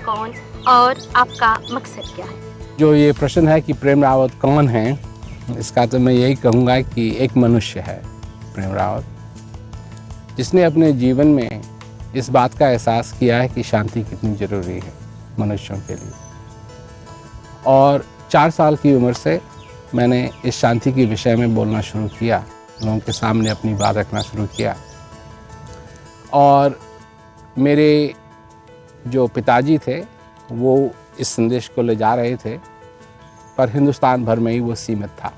कौन और आपका मकसद क्या है? जो ये प्रश्न है कि प्रेम रावत कौन है, इसका तो मैं यही कहूँगा कि एक मनुष्य है प्रेम रावत, जिसने अपने जीवन में इस बात का एहसास किया है कि शांति कितनी ज़रूरी है मनुष्यों के लिए। और 4 साल की उम्र से मैंने इस शांति के विषय में बोलना शुरू किया, लोगों के सामने अपनी बात रखना शुरू किया। और मेरे जो पिताजी थे वो इस संदेश को ले जा रहे थे, पर हिंदुस्तान भर में ही वो सीमित था।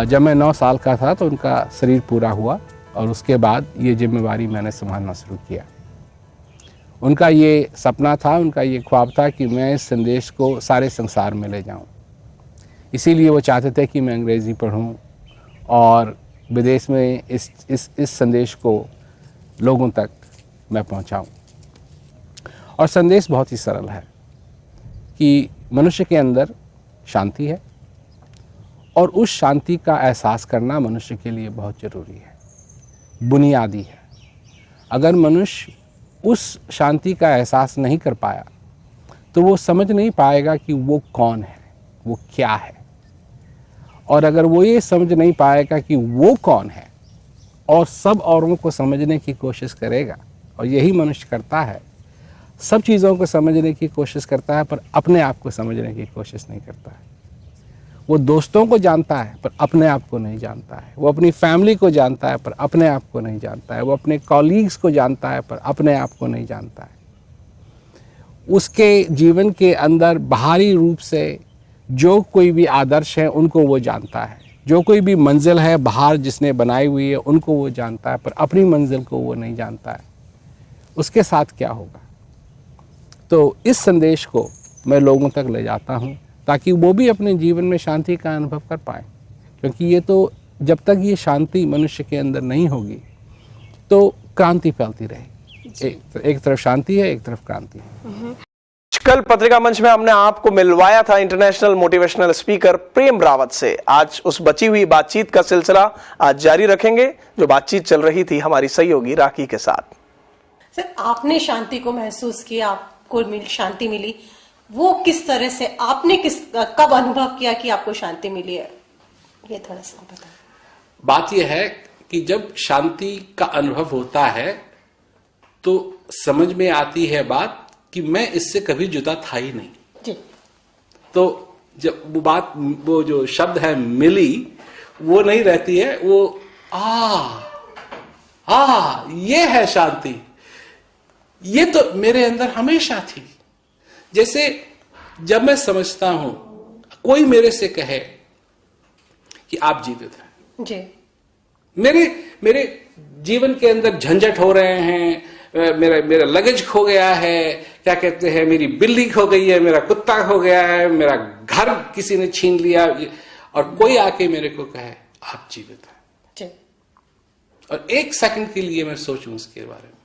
जब मैं 9 साल का था तो उनका शरीर पूरा हुआ और उसके बाद ये जिम्मेवारी मैंने संभालना शुरू किया। उनका ये सपना था, उनका ये ख्वाब था कि मैं इस संदेश को सारे संसार में ले जाऊं। इसीलिए वो चाहते थे कि मैं अंग्रेज़ी पढ़ूं और विदेश में इस संदेश को लोगों तक मैं पहुंचाऊं। और संदेश बहुत ही सरल है कि मनुष्य के अंदर शांति है और उस शांति का एहसास करना मनुष्य के लिए बहुत ज़रूरी है, बुनियादी है। अगर मनुष्य उस शांति का एहसास नहीं कर पाया तो वो समझ नहीं पाएगा कि वो कौन है, वो क्या है। और अगर वो ये समझ नहीं पाएगा कि वो कौन है और सब औरों को समझने की कोशिश करेगा, और यही मनुष्य करता है, सब चीज़ों को समझने की कोशिश करता है पर अपने आप को समझने की कोशिश नहीं करता है। वो दोस्तों को जानता है पर अपने आप को नहीं जानता है। वो अपनी फैमिली को जानता है पर अपने आप को नहीं जानता है। वो अपने कॉलीग्स को जानता है पर अपने आप को नहीं जानता है। उसके जीवन के अंदर बाहरी रूप से जो कोई भी आदर्श है उनको वो जानता है, जो कोई भी मंजिल है बाहर जिसने बनाई हुई है उनको वो जानता है, पर अपनी मंजिल को वो नहीं जानता है। उसके साथ क्या होगा? तो इस संदेश को मैं लोगों तक ले जाता हूँ ताकि वो भी अपने जीवन में शांति का अनुभव कर पाए, क्योंकि ये तो जब तक ये शांति मनुष्य के अंदर नहीं होगी तो क्रांति फैलती रहेगी। एक तरफ शांति है, एक तरफ क्रांति है। कल पत्रिका मंच में हमने आपको मिलवाया था इंटरनेशनल मोटिवेशनल स्पीकर प्रेम रावत से। आज उस बची हुई बातचीत का सिलसिला आज जारी रखेंगे, जो बातचीत चल रही थी हमारी सहयोगी राखी के साथ। सर, आपने शांति को महसूस किया, आपको शांति मिली, वो किस तरह से आपने कब अनुभव किया कि आपको शांति मिली है, ये थोड़ा सा बताएं। बात यह है कि जब शांति का अनुभव होता है तो समझ में आती है बात कि मैं इससे कभी जुदा था ही नहीं जी। तो जब वो जो शब्द है मिली, वो नहीं रहती है, वो ये है शांति। ये तो मेरे अंदर हमेशा थी। जैसे जब मैं समझता हूं, कोई मेरे से कहे कि आप जीवित हैं जी, मेरे जीवन के अंदर झंझट हो रहे हैं, मेरा लगेज खो गया है, क्या कहते हैं, मेरी बिल्ली खो गई है, मेरा कुत्ता खो गया है, मेरा घर किसी ने छीन लिया, और कोई आके मेरे को कहे आप जीवित हैं जी, और 1 सेकंड के लिए मैं सोचूं उसके बारे में,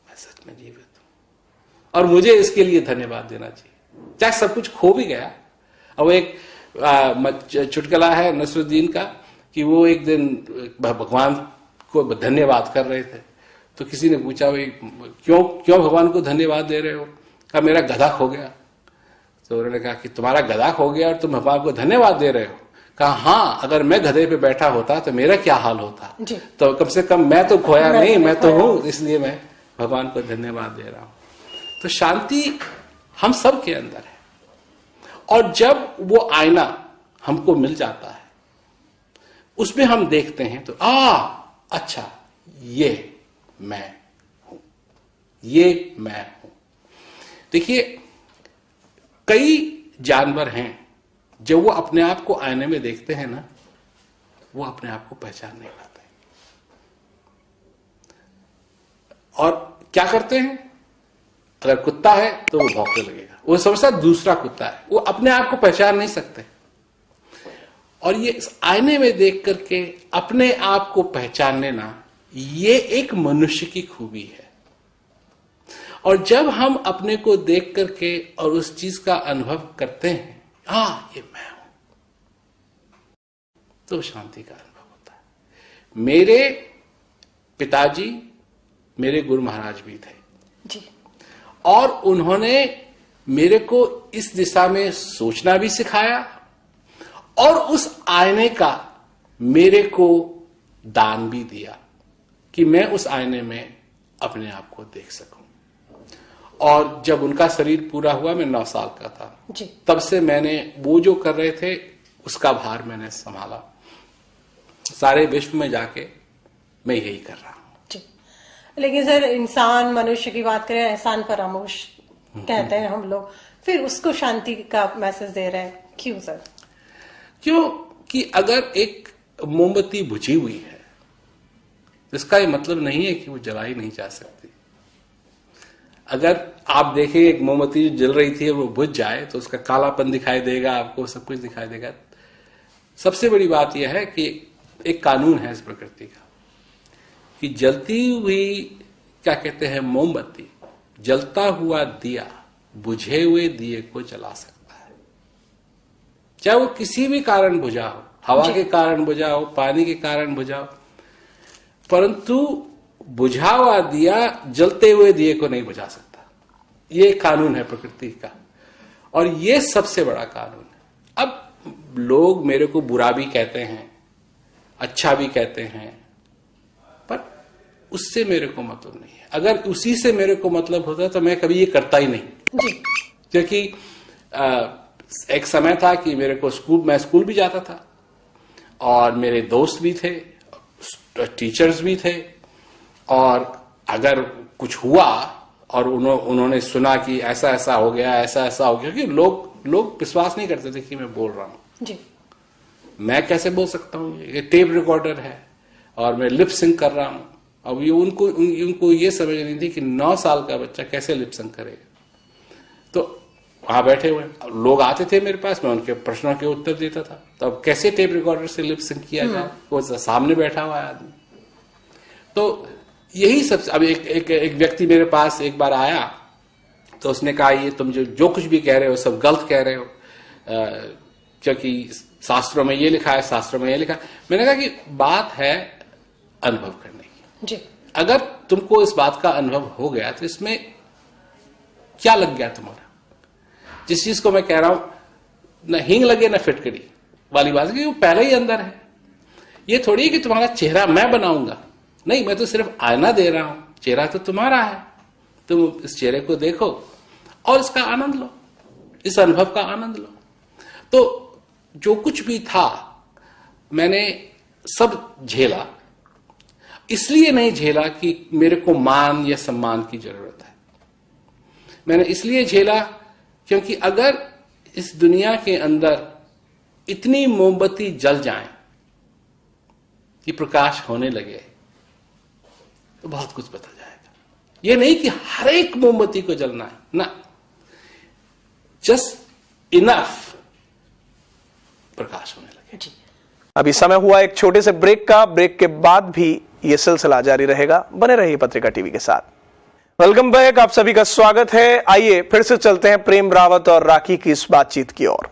मैं सच में जीवित हूं और मुझे इसके लिए धन्यवाद देना चाहिए। चाहे सब कुछ खो भी गया। अब एक चुटकुला है नसरुद्दीन का कि वो एक दिन भगवान को धन्यवाद कर रहे थे, तो किसी ने पूछा भाई क्यों भगवान को धन्यवाद दे रहे हो? कहा मेरा गधा खो गया। तो उन्होंने कहा कि तुम्हारा गधा खो गया और तुम भगवान को धन्यवाद दे रहे हो? कहा हाँ, अगर मैं गधे पे बैठा होता तो मेरा क्या हाल होता। तो कम से कम मैं तो खोया नहीं, मैं तो हूं, इसलिए मैं भगवान को धन्यवाद दे रहा हूं। तो शांति हम सब के अंदर है, और जब वो आईना हमको मिल जाता है उसमें हम देखते हैं तो अच्छा, ये मैं हूं, ये मैं हूं। देखिए, कई जानवर हैं जब वो अपने आप को आईने में देखते हैं ना, वो अपने आप को पहचान नहीं पाते और क्या करते हैं, अगर कुत्ता है तो वो भौंकने लगेगा, वो समझता दूसरा कुत्ता है, वो अपने आप को पहचान नहीं सकते। और ये आईने में देख करके अपने आप को पहचान लेना, ये एक मनुष्य की खूबी है। और जब हम अपने को देख करके और उस चीज का अनुभव करते हैं, ये मैं हूं, तो शांति का अनुभव होता है। मेरे पिताजी मेरे गुरु महाराज भी थे, जी। और उन्होंने मेरे को इस दिशा में सोचना भी सिखाया और उस आईने का मेरे को दान भी दिया कि मैं उस आईने में अपने आप को देख सकूं। और जब उनका शरीर पूरा हुआ, मैं 9 साल का था जी। तब से मैंने वो जो कर रहे थे उसका भार मैंने संभाला। सारे विश्व में जाके मैं यही कर रहा हूं। जी। लेकिन सर, इंसान मनुष्य की बात करें, एहसान फरामोश कहते हैं हम लोग, फिर उसको शांति का मैसेज दे रहे हैं, क्यों सर? क्यों कि अगर एक मोमबत्ती बुझी हुई है तो इसका ये मतलब नहीं है कि वो जलाई नहीं जा सकती। अगर आप देखें एक मोमबत्ती जो जल रही थी और वो बुझ जाए तो उसका कालापन दिखाई देगा, आपको सब कुछ दिखाई देगा। सबसे बड़ी बात यह है कि एक कानून है इस प्रकृति का कि जलती हुई, क्या कहते हैं, मोमबत्ती, जलता हुआ दिया बुझे हुए दिए को जला सकता है, चाहे वो किसी भी कारण बुझा हो, हवा के कारण बुझा हो, पानी के कारण बुझा हो, परंतु बुझा हुआ दिया जलते हुए दिए को नहीं बुझा सकता। ये कानून है प्रकृति का और ये सबसे बड़ा कानून है। अब लोग मेरे को बुरा भी कहते हैं, अच्छा भी कहते हैं, पर उससे मेरे को मतलब नहीं है। अगर उसी से मेरे को मतलब होता तो मैं कभी ये करता ही नहीं। जी। क्योंकि एक समय था कि मेरे को मैं स्कूल भी जाता था और मेरे दोस्त भी थे, टीचर्स भी थे, और अगर कुछ हुआ और उन्होंने सुना कि ऐसा ऐसा हो गया, ऐसा ऐसा हो गया, कि लोग विश्वास नहीं करते थे कि मैं बोल रहा हूं। जी। मैं कैसे बोल सकता हूं? ये टेप रिकॉर्डर है और मैं लिप सिंक कर रहा हूं। अब ये उनको ये समझ नहीं थी कि 9 साल का बच्चा कैसे लिप सिंक करेगा। तो वहां बैठे हुए लोग आते थे मेरे पास, मैं उनके प्रश्नों के उत्तर देता था। तो अब कैसे टेप रिकॉर्डर से लिप सिंक किया जाए? वो सामने बैठा हुआ है आदमी। तो यही सब। अब एक व्यक्ति मेरे पास एक बार आया तो उसने कहा, ये तुम जो कुछ भी कह रहे हो सब गलत कह रहे हो, क्योंकि शास्त्रों में ये लिखा है, शास्त्रों में ये लिखा है। मैंने कहा कि बात है अनुभव करने की। जी। अगर तुमको इस बात का अनुभव हो गया तो इसमें क्या लग गया तुम्हारा? जिस चीज को मैं कह रहा हूं, न हींग लगे न फिटकड़ी वाली बात है कि वो पहले ही अंदर है। ये थोड़ी है कि तुम्हारा चेहरा मैं बनाऊंगा, नहीं, मैं तो सिर्फ आईना दे रहा हूं, चेहरा तो तुम्हारा है। तुम इस चेहरे को देखो और इसका आनंद लो, इस अनुभव का आनंद लो। तो जो कुछ भी था मैंने सब झेला। इसलिए नहीं झेला कि मेरे को मान या सम्मान की जरूरत है, मैंने इसलिए झेला क्योंकि अगर इस दुनिया के अंदर इतनी मोमबत्ती जल जाए कि प्रकाश होने लगे तो बहुत कुछ बदल जाएगा। ये नहीं कि हर एक मोमबत्ती को जलना है ना, जस्ट इनफ प्रकाश होने लगे। अभी समय हुआ एक छोटे से ब्रेक का। ब्रेक के बाद भी ये सिलसिला जारी रहेगा। बने रहिए पत्रिका टीवी के साथ। वेलकम बैक, आप सभी का स्वागत है। आइए फिर से चलते हैं प्रेम रावत और राखी की इस बातचीत की ओर।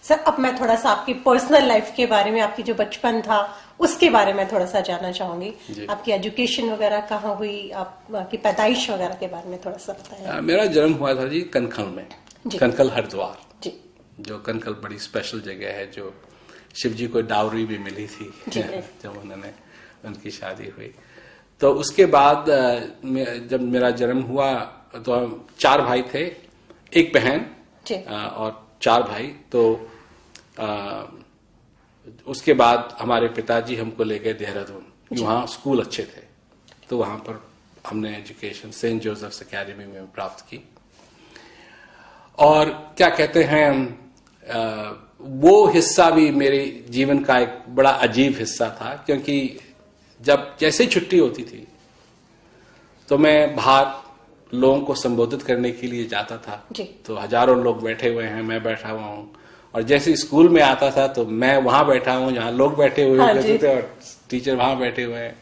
सर, अब मैं थोड़ा सा आपकी पर्सनल लाइफ के बारे में, आपकी जो बचपन था उसके बारे में थोड़ा सा जानना चाहूंगी। आपकी एजुकेशन वगैरह कहाँ हुई, आपकी पैदाइश वगैरह के बारे में थोड़ा सा बताएं। मेरा जन्म हुआ था जी कनखल में, कनखल हरिद्वार जी। जो कनखल बड़ी स्पेशल जगह है, जो शिव जी को डावरी भी मिली थी जब उन्होंने उनकी शादी हुई। तो उसके बाद जब मेरा जन्म हुआ तो हम 4 भाई थे, एक बहन और 4 भाई। तो उसके बाद हमारे पिताजी हमको ले गए देहरादून, वहाँ स्कूल अच्छे थे, तो वहाँ पर हमने एजुकेशन सेंट जोसेफ्स एकेडमी में प्राप्त की। और क्या कहते हैं, वो हिस्सा भी मेरे जीवन का एक बड़ा अजीब हिस्सा था, क्योंकि जब जैसे छुट्टी होती थी तो मैं बाहर लोगों को संबोधित करने के लिए जाता था। तो हजारों लोग बैठे हुए हैं, मैं बैठा हुआ हूं, और जैसे स्कूल में आता था तो मैं वहां बैठा हूं जहां लोग बैठे हुए रहते थे और टीचर वहां बैठे हुए हैं।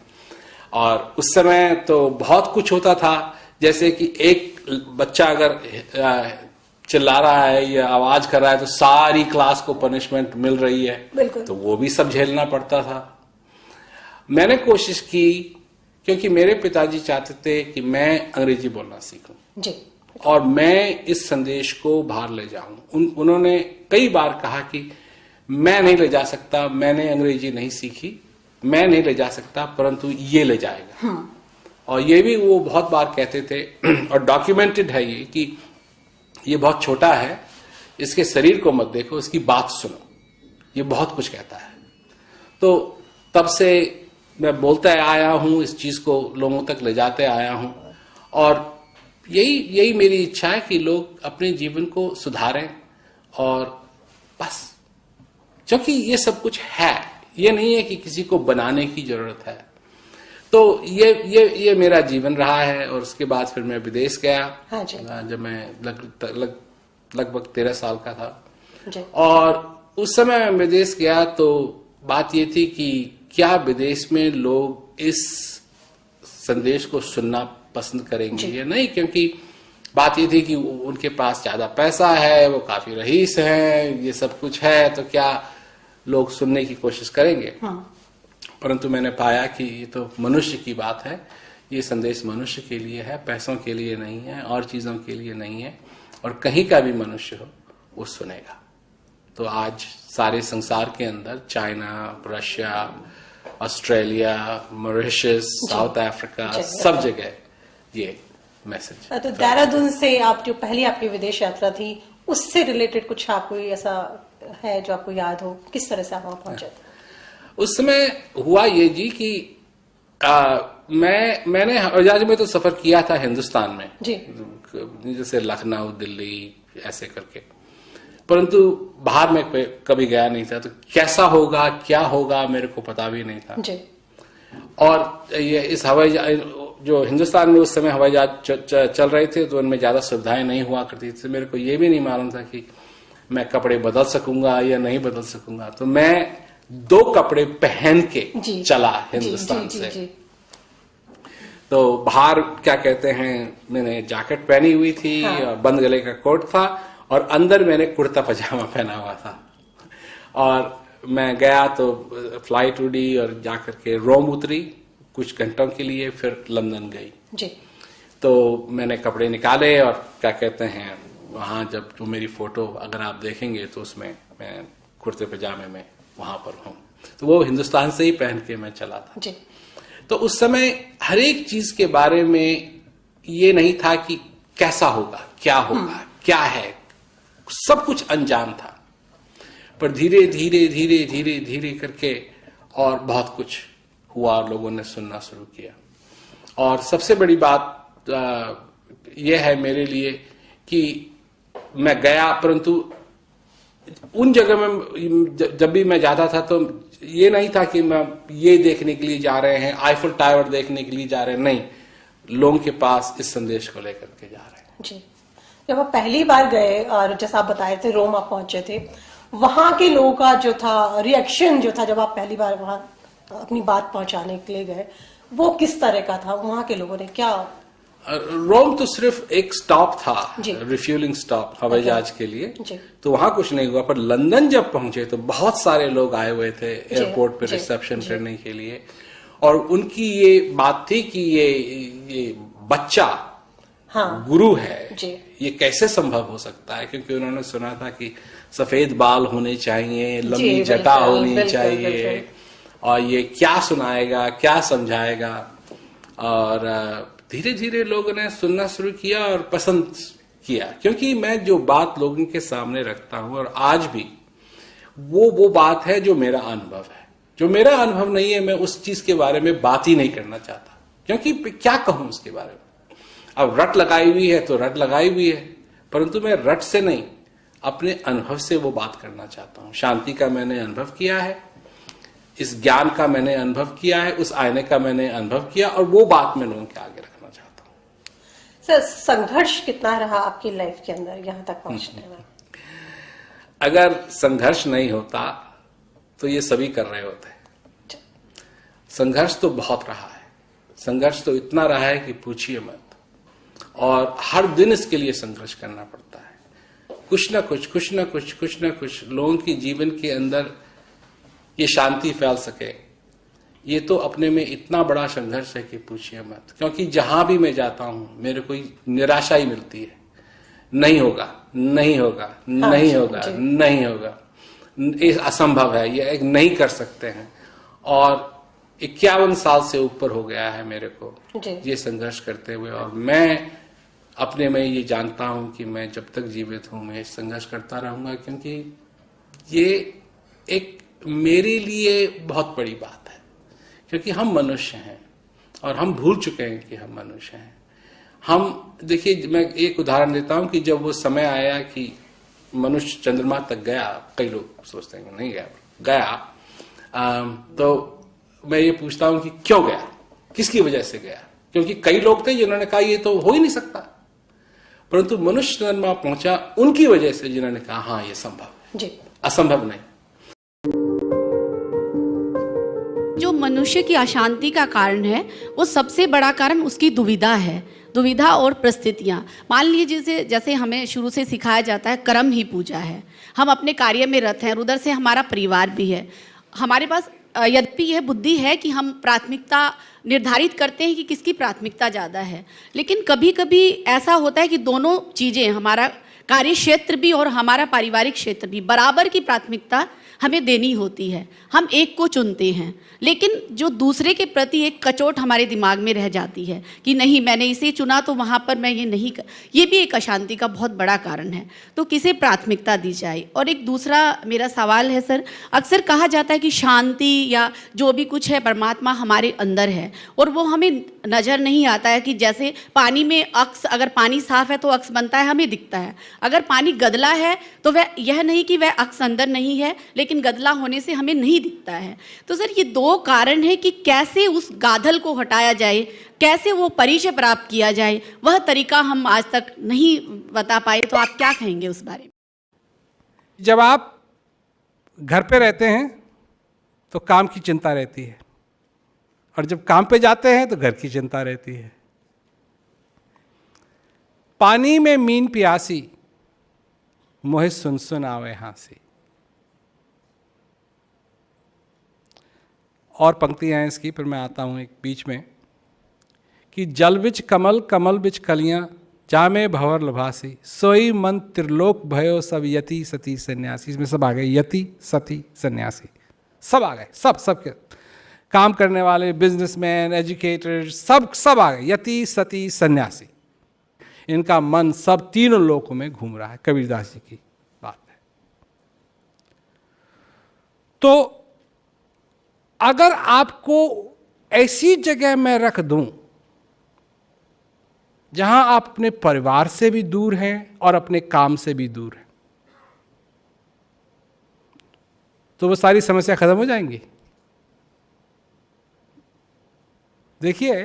और उस समय तो बहुत कुछ होता था, जैसे कि एक बच्चा अगर चिल्ला रहा है या आवाज कर रहा है तो सारी क्लास को पनिशमेंट मिल रही है, तो वो भी सब झेलना पड़ता था। मैंने कोशिश की क्योंकि मेरे पिताजी चाहते थे कि मैं अंग्रेजी बोलना सीखूं जी, और मैं इस संदेश को बाहर ले जाऊं। उन्होंने कई बार कहा कि मैं नहीं ले जा सकता, मैंने अंग्रेजी नहीं सीखी, मैं नहीं ले जा सकता, परंतु ये ले जाएगा। और ये भी वो बहुत बार कहते थे, और डॉक्यूमेंटेड है ये कि ये बहुत छोटा है, इसके शरीर को मत देखो, इसकी बात सुनो, ये बहुत कुछ कहता है। तो तब से मैं बोलता आया हूं, इस चीज को लोगों तक ले जाते आया हूं, और यही मेरी इच्छा है कि लोग अपने जीवन को सुधारें। और बस, क्योंकि ये सब कुछ है, ये नहीं है कि किसी को बनाने की जरूरत है। तो ये मेरा जीवन रहा है। और उसके बाद फिर मैं विदेश गया। हाँ जी। जब मैं लगभग 13 साल का था जी। और उस समय मैं विदेश गया तो बात ये थी कि क्या विदेश में लोग इस संदेश को सुनना पसंद करेंगे या नहीं, क्योंकि बात ये थी कि उनके पास ज्यादा पैसा है, वो काफी रईस हैं, ये सब कुछ है, तो क्या लोग सुनने की कोशिश करेंगे। परंतु मैंने पाया कि ये तो मनुष्य की बात है, ये संदेश मनुष्य के लिए है, पैसों के लिए नहीं है और चीजों के लिए नहीं है, और कहीं का भी मनुष्य हो वो सुनेगा। तो आज सारे संसार के अंदर China, Russia, Australia, Mauritius, south Africa, सब जगह ये मैसेज। तो देहरादून से आप जो पहली आपकी विदेश यात्रा थी, उससे रिलेटेड कुछ आपको ऐसा है जो आपको याद हो, किस तरह से आप वहां पहुंचे थे? उस समय हुआ ये जी कि मैंने हवाई जहाज में तो सफर किया था हिंदुस्तान में जी, जैसे लखनऊ, दिल्ली, ऐसे करके, परंतु बाहर में कभी गया नहीं था, तो कैसा होगा क्या होगा मेरे को पता भी नहीं था जी। और ये इस हवाई जो हिंदुस्तान में उस समय हवाई जहाज चल रहे थे, तो उनमें ज्यादा सुविधाएं नहीं हुआ करती थी। मेरे को ये भी नहीं मालूम था कि मैं कपड़े बदल सकूंगा या नहीं बदल सकूंगा। तो मैं 2 कपड़े पहन के चला हिंदुस्तान से। तो बाहर क्या कहते हैं, मैंने जैकेट पहनी हुई थी और बंद गले का कोट था, और अंदर मैंने कुर्ता पजामा पहना हुआ था। और मैं गया तो फ्लाइट उड़ी और जाकर के रोम उतरी कुछ घंटों के लिए, फिर लंदन गई जी। तो मैंने कपड़े निकाले और क्या कहते हैं, वहां जब जो मेरी फोटो अगर आप देखेंगे तो उसमें मैं कुर्ते पजामे में वहां पर हूं, तो वो हिंदुस्तान से ही पहन के मैं चला था जी। तो उस समय हर एक चीज के बारे में ये नहीं था कि कैसा होगा, क्या होगा, क्या है, सब कुछ अनजान था। पर धीरे धीरे धीरे धीरे धीरे करके और बहुत कुछ हुआ और लोगों ने सुनना शुरू किया। और सबसे बड़ी बात यह है मेरे लिए कि मैं गया, परंतु उन जगह में जब भी मैं जाता था तो ये नहीं था कि मैं ये देखने के लिए जा रहे हैं, आईफल टावर देखने के लिए जा रहे हैं, नहीं, लोगों के पास इस संदेश को लेकर के जा रहे हैं। जी। जब आप पहली बार गए और जैसा आप बताए थे रोम आप पहुंचे थे, वहां के लोगों का जो था रिएक्शन जो था जब आप पहली बार वहां अपनी बात पहुंचाने के लिए गए, वो किस तरह का था? वहां के लोगों ने क्या? रोम तो सिर्फ एक स्टॉप था, रिफ्यूलिंग स्टॉप हवाई जहाज के लिए, तो वहां कुछ नहीं हुआ। पर लंदन जब पहुंचे तो बहुत सारे लोग आए हुए थे एयरपोर्ट पे रिसेप्शन करने के लिए, और उनकी ये बात थी कि ये बच्चा गुरु है, ये कैसे संभव हो सकता है, क्योंकि उन्होंने सुना था कि सफेद बाल होने चाहिए, लंबी जटा होनी चाहिए, और ये क्या सुनाएगा, क्या समझाएगा। और धीरे धीरे लोगों ने सुनना शुरू किया और पसंद किया, क्योंकि मैं जो बात लोगों के सामने रखता हूं और आज भी वो बात है जो मेरा अनुभव है। जो मेरा अनुभव नहीं है, मैं उस चीज के बारे में बात ही नहीं करना चाहता, क्योंकि क्या कहूं उसके बारे में। अब रट लगाई हुई है तो रट लगाई हुई है, परंतु मैं रट से नहीं, अपने अनुभव से वो बात करना चाहता हूं। शांति का मैंने अनुभव किया है, इस ज्ञान का मैंने अनुभव किया है, उस आईने का मैंने अनुभव किया, और वो बात मैं लोगों के आगे रखना चाहता हूं। सर, संघर्ष कितना रहा आपकी लाइफ के अंदर यहां तक पहुंचने में? अगर संघर्ष नहीं होता तो ये सभी कर रहे होते। संघर्ष तो बहुत रहा है, संघर्ष तो इतना रहा है कि पूछिए मत, और हर दिन इसके लिए संघर्ष करना पड़ता है। कुछ ना कुछ लोगों के जीवन के अंदर ये शांति फैल सके, ये तो अपने में इतना बड़ा संघर्ष है कि पूछिए मत। क्योंकि जहां भी मैं जाता हूं मेरे को निराशा ही मिलती है, नहीं होगा, नहीं होगा, नहीं होगा, नहीं होगा, ये असंभव है, ये एक नहीं कर सकते हैं। और 51 साल से ऊपर हो गया है मेरे को ये संघर्ष करते हुए, और मैं अपने में ये जानता हूं कि मैं जब तक जीवित हूं मैं संघर्ष करता रहूंगा, क्योंकि ये एक मेरे लिए बहुत बड़ी बात है। क्योंकि हम मनुष्य हैं और हम भूल चुके हैं कि हम मनुष्य हैं। हम देखिए, मैं एक उदाहरण देता हूं कि जब वो समय आया कि मनुष्य चंद्रमा तक गया, कई लोग सोचते हैं कि नहीं गया, तो मैं ये पूछता हूं कि क्यों गया, किसकी वजह से गया? क्योंकि कई लोग थे जिन्होंने कहा ये तो हो ही नहीं सकता, परंतु मनुष्य चंद्रमा पहुंचा उनकी वजह से जिन्होंने कहा हाँ ये संभव है, असंभव नहीं। जो मनुष्य की अशांति का कारण है वो सबसे बड़ा कारण उसकी दुविधा है, दुविधा और परिस्थितियाँ। मान लीजिए जैसे हमें शुरू से सिखाया जाता है कर्म ही पूजा है, हम अपने कार्य में रत हैं, उधर से हमारा परिवार भी है, हमारे पास यद्यपि यह बुद्धि है कि हम प्राथमिकता निर्धारित करते हैं कि किसकी प्राथमिकता ज़्यादा है, लेकिन कभी कभी ऐसा होता है कि दोनों चीज़ें, हमारा कार्य क्षेत्र भी और हमारा पारिवारिक क्षेत्र भी, बराबर की प्राथमिकता हमें देनी होती है। हम एक को चुनते हैं, लेकिन जो दूसरे के प्रति एक कचोट हमारे दिमाग में रह जाती है कि नहीं मैंने इसे चुना तो वहाँ पर मैं ये नहीं कर, ये भी एक अशांति का बहुत बड़ा कारण है। तो किसे प्राथमिकता दी जाए? और एक दूसरा मेरा सवाल है सर, अक्सर कहा जाता है कि शांति या जो भी कुछ है परमात्मा हमारे अंदर है, और वो हमें नज़र नहीं आता है कि जैसे पानी में अक्स, अगर पानी साफ है तो अक्स बनता है, हमें दिखता है, अगर पानी गदला है तो वह यह नहीं कि वह अक्स अंदर नहीं है, लेकिन गदला होने से हमें नहीं दिखता है। तो सर ये दो कारण है कि कैसे उस गाधल को हटाया जाए, कैसे वो परिचय प्राप्त किया जाए, वह तरीका हम आज तक नहीं बता पाए, तो आप क्या कहेंगे उस बारे में? जब आप घर पे रहते हैं तो काम की चिंता रहती है, और जब काम पे जाते हैं तो घर की चिंता रहती है। पानी में मीन प्यासी, मोहे सुन सुन आवे हांसी। और पंक्तियां हैं इसकी, फिर मैं आता हूं एक बीच में कि जल बिच कमल, कमल बिच कलियां, जामे भंवर लभासी, सोई मन त्रिलोक भयो सब यति सती सन्यासी। इसमें सब आ गए, यति सती सन्यासी सब आ गए, सब के काम करने वाले, बिजनेसमैन, एजुकेटर, सब आ गए, यति सती सन्यासी। इनका मन सब तीनों लोकों में घूम रहा है, कबीरदास जी की बात है। तो अगर आपको ऐसी जगह में रख दूं जहां आप अपने परिवार से भी दूर हैं और अपने काम से भी दूर हैं, तो वो सारी समस्या खत्म हो जाएंगी। देखिए,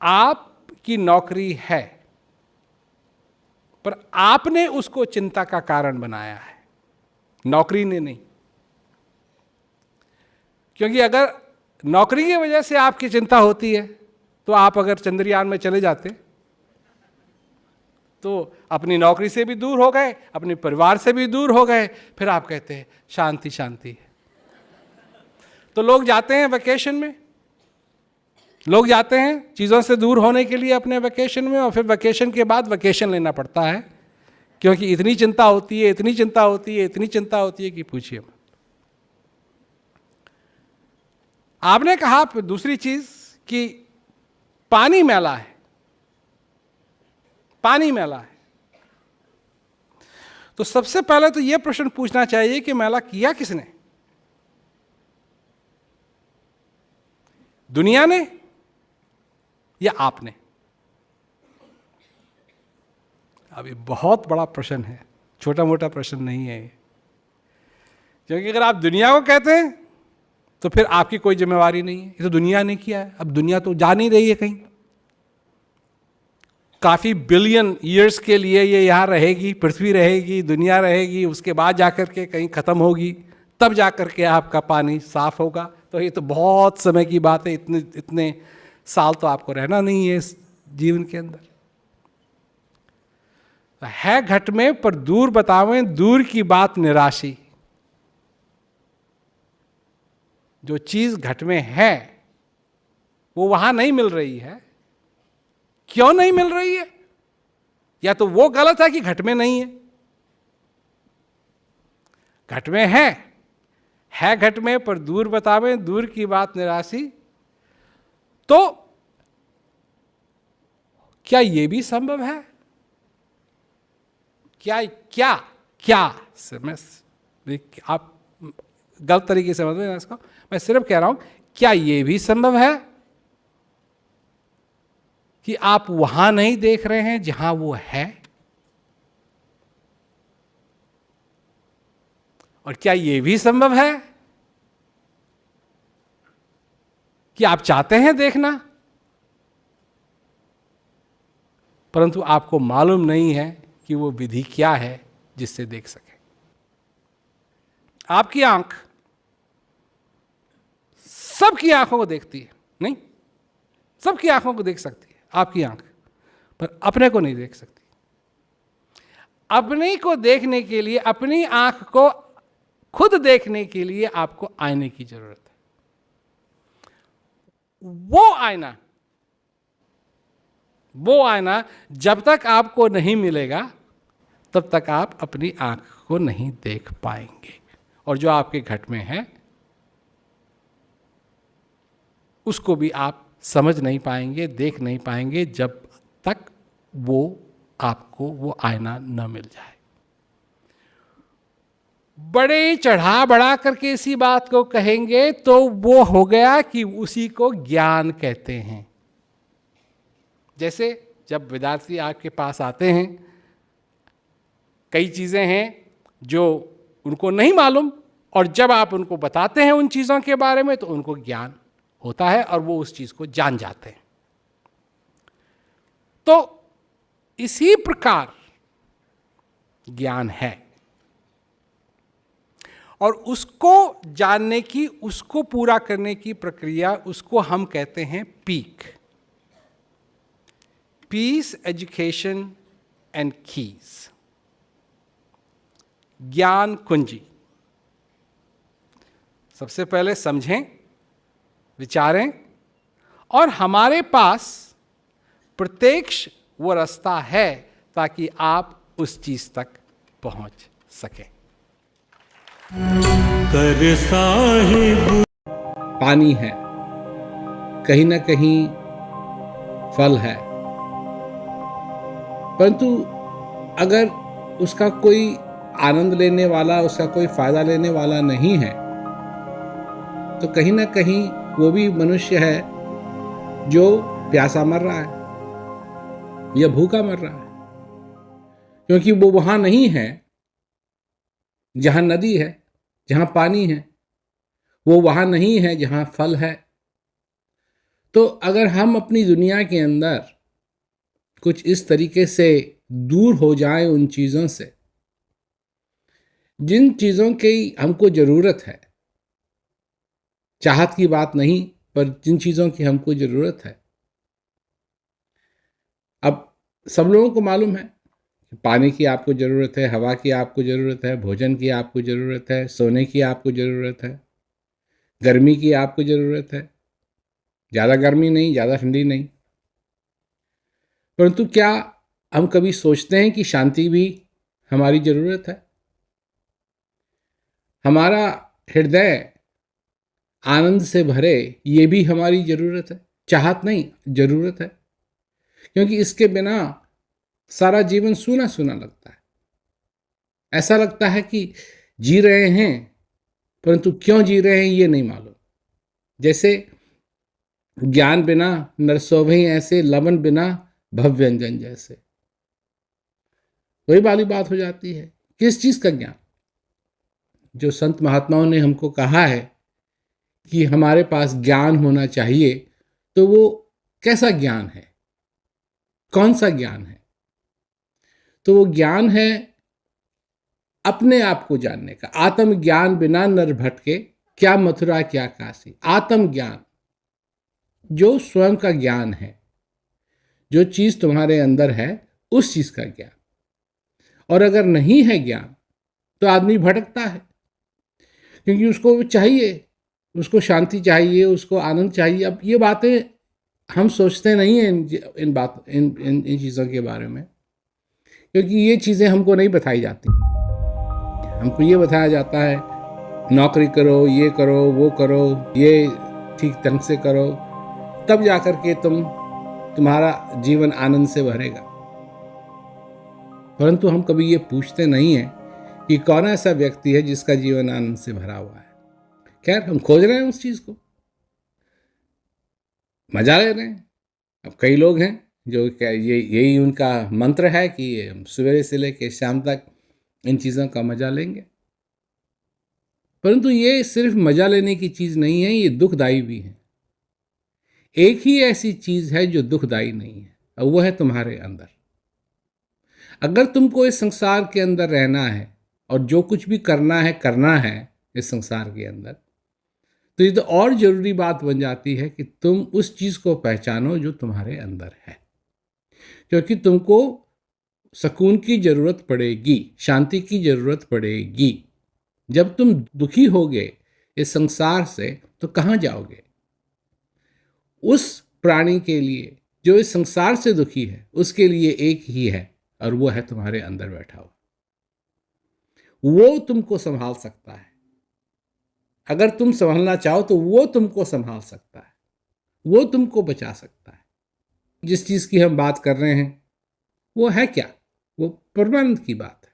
आपकी नौकरी है, पर आपने उसको चिंता का कारण बनाया है, नौकरी ने नहीं। क्योंकि अगर नौकरी की वजह से आपकी चिंता होती है तो आप अगर चंद्रयान में चले जाते तो अपनी नौकरी से भी दूर हो गए, अपने परिवार से भी दूर हो गए, फिर आप कहते हैं शांति शांति है। तो लोग जाते हैं वेकेशन में, लोग जाते हैं चीज़ों से दूर होने के लिए अपने वेकेशन में, और फिर वेकेशन के बाद वेकेशन लेना पड़ता है, क्योंकि इतनी चिंता होती है, इतनी चिंता होती है, इतनी चिंता होती है कि पूछिए मत। आपने कहा दूसरी चीज कि पानी मैला है, पानी मैला है। तो सबसे पहले तो यह प्रश्न पूछना चाहिए कि मैला किया किसने? दुनिया ने या आपने? अब ये बहुत बड़ा प्रश्न है, छोटा मोटा प्रश्न नहीं है। क्योंकि अगर आप दुनिया को कहते हैं तो फिर आपकी कोई जिम्मेवारी नहीं है, ये तो दुनिया ने किया है। अब दुनिया तो जा नहीं रही है कहीं, काफ़ी बिलियन ईयर्स के लिए ये यहाँ रहेगी, पृथ्वी रहेगी, दुनिया रहेगी, उसके बाद जाकर के कहीं ख़त्म होगी, तब जाकर के आपका पानी साफ होगा। तो ये तो बहुत समय की बात है, इतने साल तो आपको रहना नहीं है इस जीवन के अंदर। है घट में पर दूर बतावें, दूर की बात निराशी। जो चीज़ घट में है वो वहाँ नहीं मिल रही है। क्यों नहीं मिल रही है? या तो वो गलत है कि घट में नहीं है। घट में है घट में पर दूर बतावे, दूर की बात निराशी। तो क्या ये भी संभव है? क्या आप गलत तरीके से समझ रहे हैं इसको। मैं सिर्फ कह रहा हूं, क्या ये भी संभव है कि आप वहां नहीं देख रहे हैं जहां वो है? और क्या ये भी संभव है कि आप चाहते हैं देखना परंतु आपको मालूम नहीं है कि वो विधि क्या है जिससे देख सके? आपकी आंख सबकी आंखों को देखती है, नहीं? सबकी आंखों को देख सकती है आपकी आंख, पर अपने को नहीं देख सकती। अपने को देखने के लिए, अपनी आंख को खुद देखने के लिए आपको आईने की जरूरत है। वो आईना जब तक आपको नहीं मिलेगा तब तक आप अपनी आंख को नहीं देख पाएंगे। और जो आपके घट में है उसको भी आप समझ नहीं पाएंगे, देख नहीं पाएंगे जब तक वो आपको वो आईना न मिल जाए। बड़े चढ़ा बढ़ा करके इसी बात को कहेंगे तो वो हो गया कि उसी को ज्ञान कहते हैं। जैसे जब विद्यार्थी आपके पास आते हैं, कई चीज़ें हैं जो उनको नहीं मालूम, और जब आप उनको बताते हैं उन चीज़ों के बारे में तो उनको ज्ञान होता है और वो उस चीज़ को जान जाते हैं। तो इसी प्रकार ज्ञान है, और उसको जानने की, उसको पूरा करने की प्रक्रिया, उसको हम कहते हैं peak, peace education and keys, ज्ञान कुंजी। सबसे पहले समझें, विचारें, और हमारे पास प्रत्यक्ष वो रास्ता है ताकि आप उस चीज तक पहुंच सकें। कर साहिब पानी है, कहीं ना कहीं फल है, परंतु अगर उसका कोई आनंद लेने वाला, उसका कोई फायदा लेने वाला नहीं है तो कहीं ना कहीं वो भी मनुष्य है जो प्यासा मर रहा है या भूखा मर रहा है, क्योंकि वो वहां नहीं है जहां नदी है, जहां पानी है। वो वहां नहीं है जहां फल है। तो अगर हम अपनी दुनिया के अंदर कुछ इस तरीके से दूर हो जाएं उन चीज़ों से जिन चीज़ों की हमको ज़रूरत है, चाहत की बात नहीं, पर जिन चीज़ों की हमको ज़रूरत है। अब सब लोगों को मालूम है पानी की आपको ज़रूरत है, हवा की आपको ज़रूरत है, भोजन की आपको ज़रूरत है, सोने की आपको ज़रूरत है, गर्मी की आपको ज़रूरत है, ज़्यादा गर्मी नहीं, ज़्यादा ठंडी नहीं। परंतु क्या हम कभी सोचते हैं कि शांति भी हमारी ज़रूरत है? हमारा हृदय आनंद से भरे, ये भी हमारी ज़रूरत है, चाहत नहीं, ज़रूरत है। क्योंकि इसके बिना सारा जीवन सूना सूना लगता है। ऐसा लगता है कि जी रहे हैं परंतु क्यों जी रहे हैं ये नहीं मालूम। जैसे ज्ञान बिना नरसोभई ऐसे, लवन बिना भव व्यंजन जैसे। वही वाली बात हो जाती है। किस चीज़ का ज्ञान? जो संत महात्माओं ने हमको कहा है कि हमारे पास ज्ञान होना चाहिए, तो वो कैसा ज्ञान है, कौन सा ज्ञान है? तो वो ज्ञान है अपने आप को जानने का। आत्म ज्ञान बिना नर भटके, क्या मथुरा क्या काशी। आत्म ज्ञान जो स्वयं का ज्ञान है, जो चीज़ तुम्हारे अंदर है उस चीज़ का ज्ञान। और अगर नहीं है ज्ञान तो आदमी भटकता है, क्योंकि उसको चाहिए उसको शांति चाहिए, उसको आनंद चाहिए। अब ये बातें हम सोचते नहीं हैं इन चीज़ों के बारे में, क्योंकि ये चीज़ें हमको नहीं बताई जाती। हमको ये बताया जाता है नौकरी करो, ये करो, वो करो, ये ठीक ढंग से करो, तब जाकर के तुम्हारा जीवन आनंद से भरेगा। परंतु हम कभी ये पूछते नहीं हैं कि कौन ऐसा व्यक्ति है जिसका जीवन आनंद से भरा हुआ है। खैर, हम खोज रहे हैं उस चीज़ को, मजा ले रहे हैं। अब कई लोग हैं जो यही उनका मंत्र है कि सवेरे से लेकर शाम तक इन चीज़ों का मजा लेंगे। परंतु ये सिर्फ मजा लेने की चीज़ नहीं है, ये दुखदायी भी है। एक ही ऐसी चीज़ है जो दुखदायी नहीं है, और वो है तुम्हारे अंदर। अगर तुमको इस संसार के अंदर रहना है और जो कुछ भी करना है इस संसार के अंदर, तो ये तो और ज़रूरी बात बन जाती है कि तुम उस चीज़ को पहचानो जो तुम्हारे अंदर है, क्योंकि तुमको सुकून की ज़रूरत पड़ेगी, शांति की ज़रूरत पड़ेगी। जब तुम दुखी होगे इस संसार से तो कहाँ जाओगे? उस प्राणी के लिए जो इस संसार से दुखी है, उसके लिए एक ही है, और वो है तुम्हारे अंदर बैठा हुआ। वो तुमको संभाल सकता है। अगर तुम संभालना चाहो तो वो तुमको संभाल सकता है, वो तुमको बचा सकता है। जिस चीज़ की हम बात कर रहे हैं वो है क्या? वो परमानंद की बात है,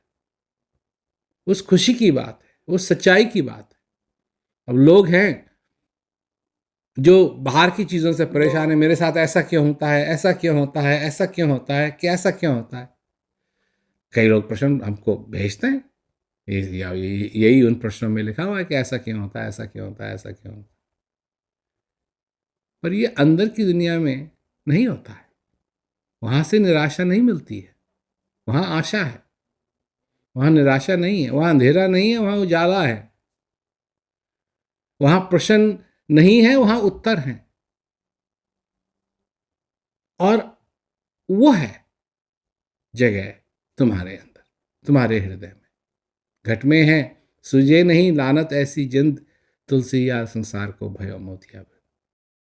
उस खुशी की बात है, उस सच्चाई की बात है। अब लोग हैं जो बाहर की चीज़ों से परेशान है, मेरे साथ ऐसा क्यों होता है, ऐसा क्यों होता है, ऐसा क्यों होता है, कैसा क्यों होता है। कई लोग प्रश्न हमको भेजते हैं, यही उन प्रश्नों में लिखा हुआ है कि ऐसा क्यों होता है, ऐसा क्यों होता है, ऐसा क्यों होता है। पर ये अंदर की दुनिया में नहीं होता है। वहाँ से निराशा नहीं मिलती है, वहाँ आशा है। वहाँ निराशा नहीं है, वहाँ अंधेरा नहीं है, वहाँ उजाला है। वहाँ प्रश्न नहीं है, वहाँ उत्तर है। और वो है जगह तुम्हारे अंदर, तुम्हारे हृदय में। घट में है सूझे नहीं लानत ऐसी जिंद, तुलसी यार संसार को भयो मोतिया।